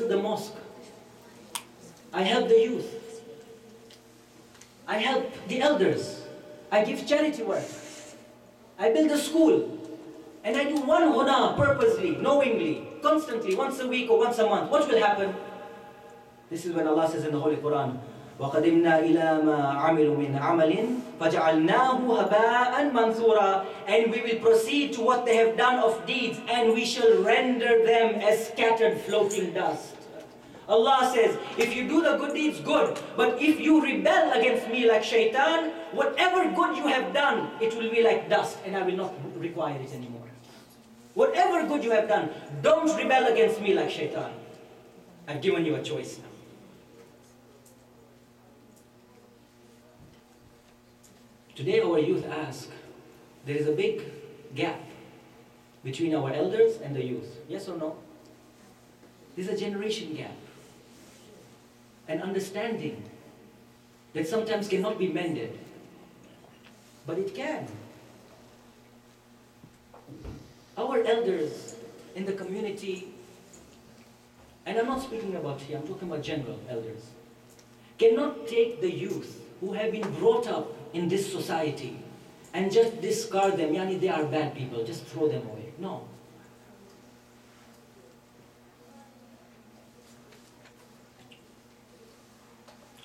to the mosque. I help the youth. I help the elders. I give charity work. I build a school. And I do one ghuna purposely, knowingly, constantly, once a week or once a month. What will happen? This is when Allah says in the Holy Quran, وَقَدِمْنَا إِلَى مَا عَمِلُوا مِنْ عَمَلٍ فَجَعَلْنَاهُ هَبَاءً مَنْثُورًا. And we will proceed to what they have done of deeds, and we shall render them as scattered floating dust. Allah says, if you do the good deeds, good. But if you rebel against me like shaitan, whatever good you have done, it will be like dust, and I will not require it anymore. Whatever good you have done, don't rebel against me like shaitan. I've given you a choice now. Today our youth ask, there is a big gap between our elders and the youth. Yes or no? There's a generation gap. An understanding that sometimes cannot be mended. But it can. Our elders in the community, and I'm not speaking about here, I'm talking about general elders, cannot take the youth who have been brought up in this society and just discard them. Yani they are bad people, just throw them away. No.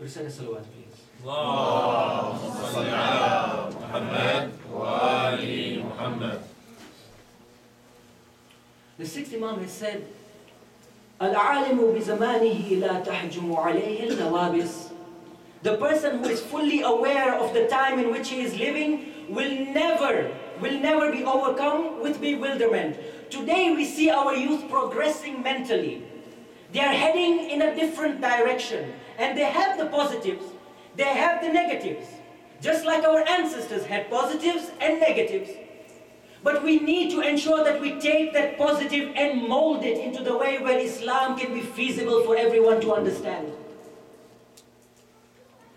Recite a salawat, please. Allahumma salli ala Muhammad wa ali Muhammad. The sixth Imam has said, Al-alimu bi-zamanihi la tahjumu alayhi al-nawabis. The person who is fully aware of the time in which he is living will never be overcome with bewilderment. Today we see our youth progressing mentally. They are heading in a different direction. And they have the positives, they have the negatives. Just like our ancestors had positives and negatives. But we need to ensure that we take that positive and mold it into the way where Islam can be feasible for everyone to understand.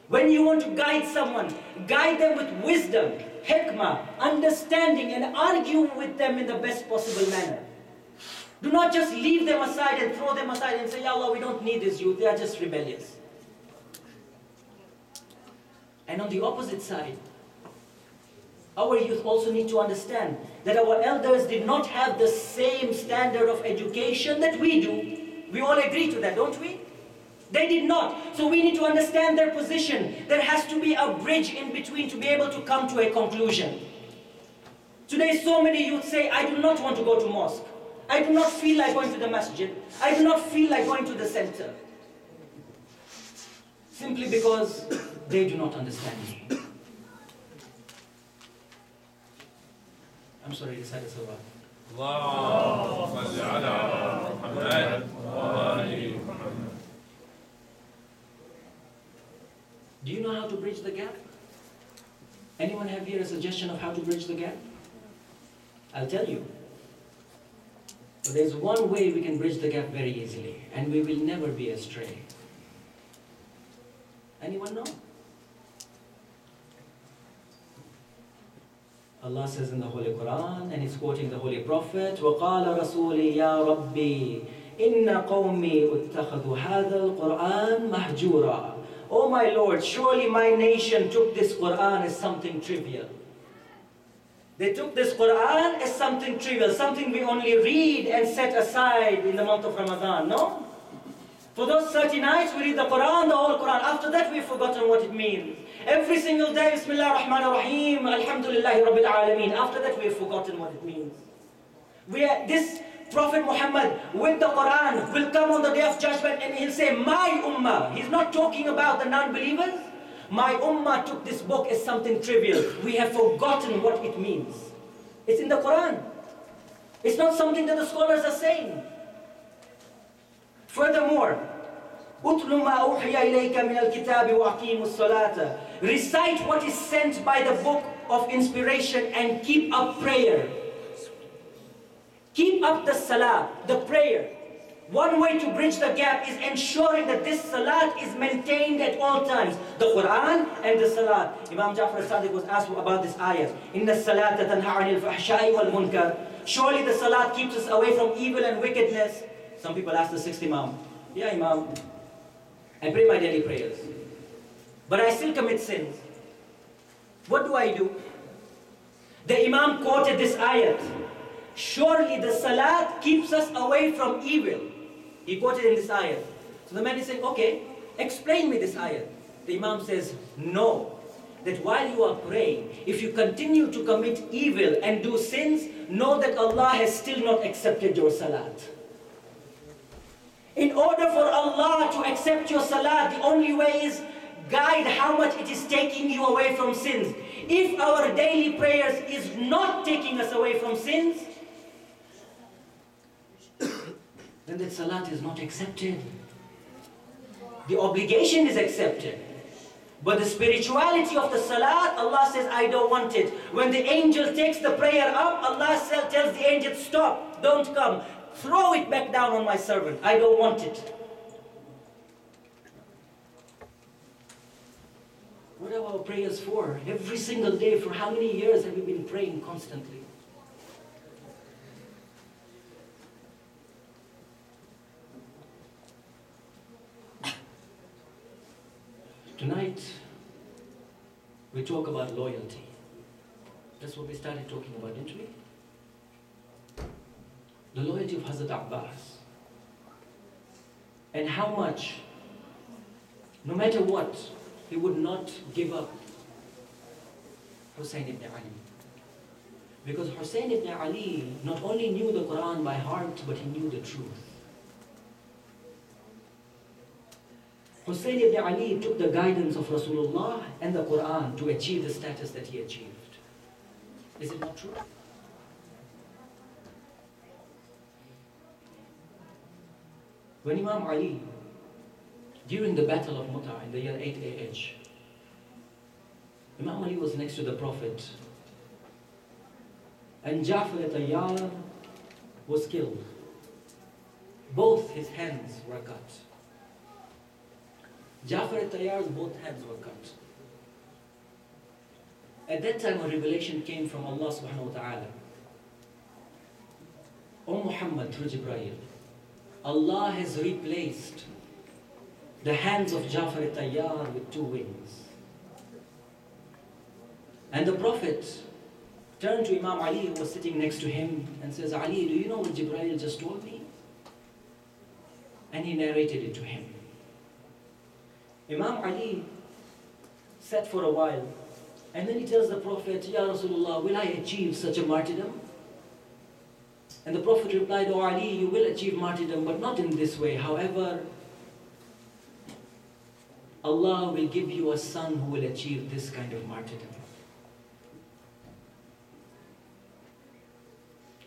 When you want to guide someone, guide them with wisdom, hikmah, understanding, and argue with them in the best possible manner. Do not just leave them aside and throw them aside and say, Ya Allah, we don't need this youth, they are just rebellious. And on the opposite side, our youth also need to understand that our elders did not have the same standard of education that we do. We all agree to that, don't we? They did not. So we need to understand their position. There has to be a bridge in between to be able to come to a conclusion. Today so many youth say, I do not want to go to mosque. I do not feel like going to the masjid. I do not feel like going to the center. Simply because they do not understand me. I'm sorry, recite a salawat. Allahumma salli ala Muhammad wa ali Muhammad. Do you know how to bridge the gap? Anyone have here a suggestion of how to bridge the gap? I'll tell you. But there's one way we can bridge the gap very easily, and we will never be astray. Anyone know? Allah says in the Holy Quran, and He's quoting the Holy Prophet, وَقَالَ رَسُولِي يَا رَبِّي إِنَّ قَوْمِي اتَّخَذُوا هَذَا الْقُرْآنَ مَهْجُورًا. Oh my Lord, surely my nation took this Quran as something trivial. They took this Quran as something trivial, something we only read and set aside in the month of Ramadan, no? For those 30 nights we read the Quran, the whole Quran. After that we've forgotten what it means. Every single day, Bismillah ar-Rahman ar-Rahim, Alhamdulillahi Rabbil Alameen. After that we've forgotten what it means. This Prophet Muhammad with the Quran will come on the day of judgment and he'll say, my ummah. He's not talking about the non-believers. My ummah took this book as something trivial. We have forgotten what it means. It's in the Quran. It's not something that the scholars are saying. Furthermore, أُتْلُ مَا أُوحِيَ إِلَيْكَ مِنَ الْكِتَابِ وَأَقِيمُ الصَّلَاةَ. Recite what is sent by the book of inspiration and keep up prayer. Keep up the salah, the prayer. One way to bridge the gap is ensuring that this salat is maintained at all times. The Quran and the salat. Imam Ja'far as-Sadiq was asked about this ayah. إِنَّ الصَّلَاةَ تَنْهَى عَنِ الْفَحْشَاءِ وَالْمُنْكَرِ. Surely the salat keeps us away from evil and wickedness. Some people ask the sixth Imam, Yeah, Imam, I pray my daily prayers, but I still commit sins. What do I do? The Imam quoted this ayat. Surely the salat keeps us away from evil. He quoted in this ayat. So the man is saying, okay, explain me this ayat. The Imam says, no. That while you are praying, if you continue to commit evil and do sins, know that Allah has still not accepted your salat. In order for Allah to accept your salat, the only way is guide how much it is taking you away from sins. If our daily prayers is not taking us away from sins, then that salat is not accepted. The obligation is accepted. But the spirituality of the salat, Allah says, I don't want it. When the angel takes the prayer up, Allah tells the angel, stop, don't come. Throw it back down on my servant. I don't want it. What are our prayers for? Every single day, for how many years have we been praying constantly? Tonight, we talk about loyalty. That's what we started talking about, didn't we? The loyalty of Hazrat Abbas. And how much, no matter what, he would not give up Hussein ibn Ali. Because Hussein ibn Ali not only knew the Quran by heart, but he knew the truth. Hussein ibn Ali took the guidance of Rasulullah and the Quran to achieve the status that he achieved. Is it not true? When Imam Ali, during the Battle of Muta in the year 8 AH, Imam Ali was next to the Prophet, and Ja'far al-Tayyar was killed. Both his hands were cut. Ja'far al-Tayyar's both hands were cut. At that time, a revelation came from Allah subhanahu wa ta'ala. O Muhammad, through Jibreel, Allah has replaced the hands of Ja'far al-Tayyar with two wings. And the Prophet turned to Imam Ali, who was sitting next to him, and says, Ali, do you know what Jibreel just told me? And he narrated it to him. Imam Ali sat for a while, and then he tells the Prophet, Ya Rasulullah, will I achieve such a martyrdom? And the Prophet replied, O Ali, you will achieve martyrdom, but not in this way. However, Allah will give you a son who will achieve this kind of martyrdom.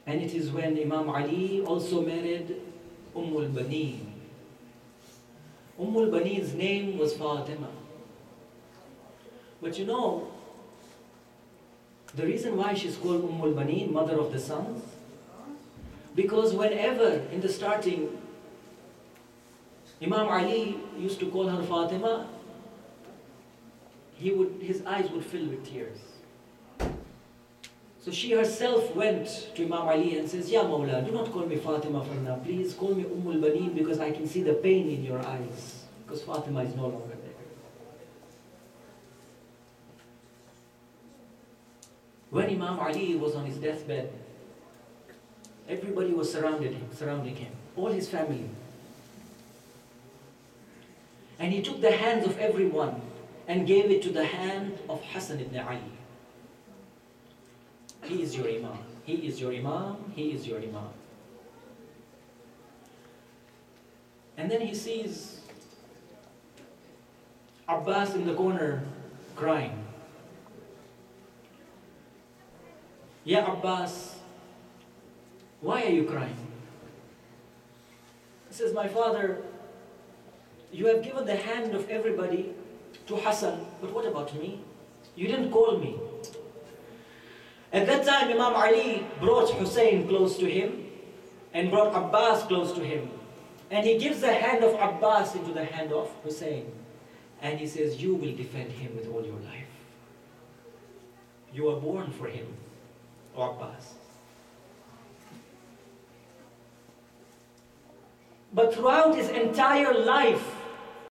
And it is when Imam Ali also married al-Baneen. al-Baneen's name was Fatima. But you know, the reason why she's called al-Baneen, mother of the sons, because whenever in the starting Imam Ali used to call her Fatima, his eyes would fill with tears. So she herself went to Imam Ali and says, Ya Mawla, do not call me Fatima for now. Please call me al-Baneen, because I can see the pain in your eyes, because Fatima is no longer there. When Imam Ali was on his deathbed, everybody was surrounding him, all his family. And he took the hands of everyone and gave it to the hand of Hassan ibn Ali. He is your Imam. He is your Imam. He is your Imam. And then he sees Abbas in the corner crying. Ya Abbas, why are you crying? He says, my father, you have given the hand of everybody to Hassan, but what about me? You didn't call me. At that time, Imam Ali brought Hussein close to him and brought Abbas close to him. And he gives the hand of Abbas into the hand of Hussein. And he says, you will defend him with all your life. You are born for him, O Abbas. But throughout his entire life,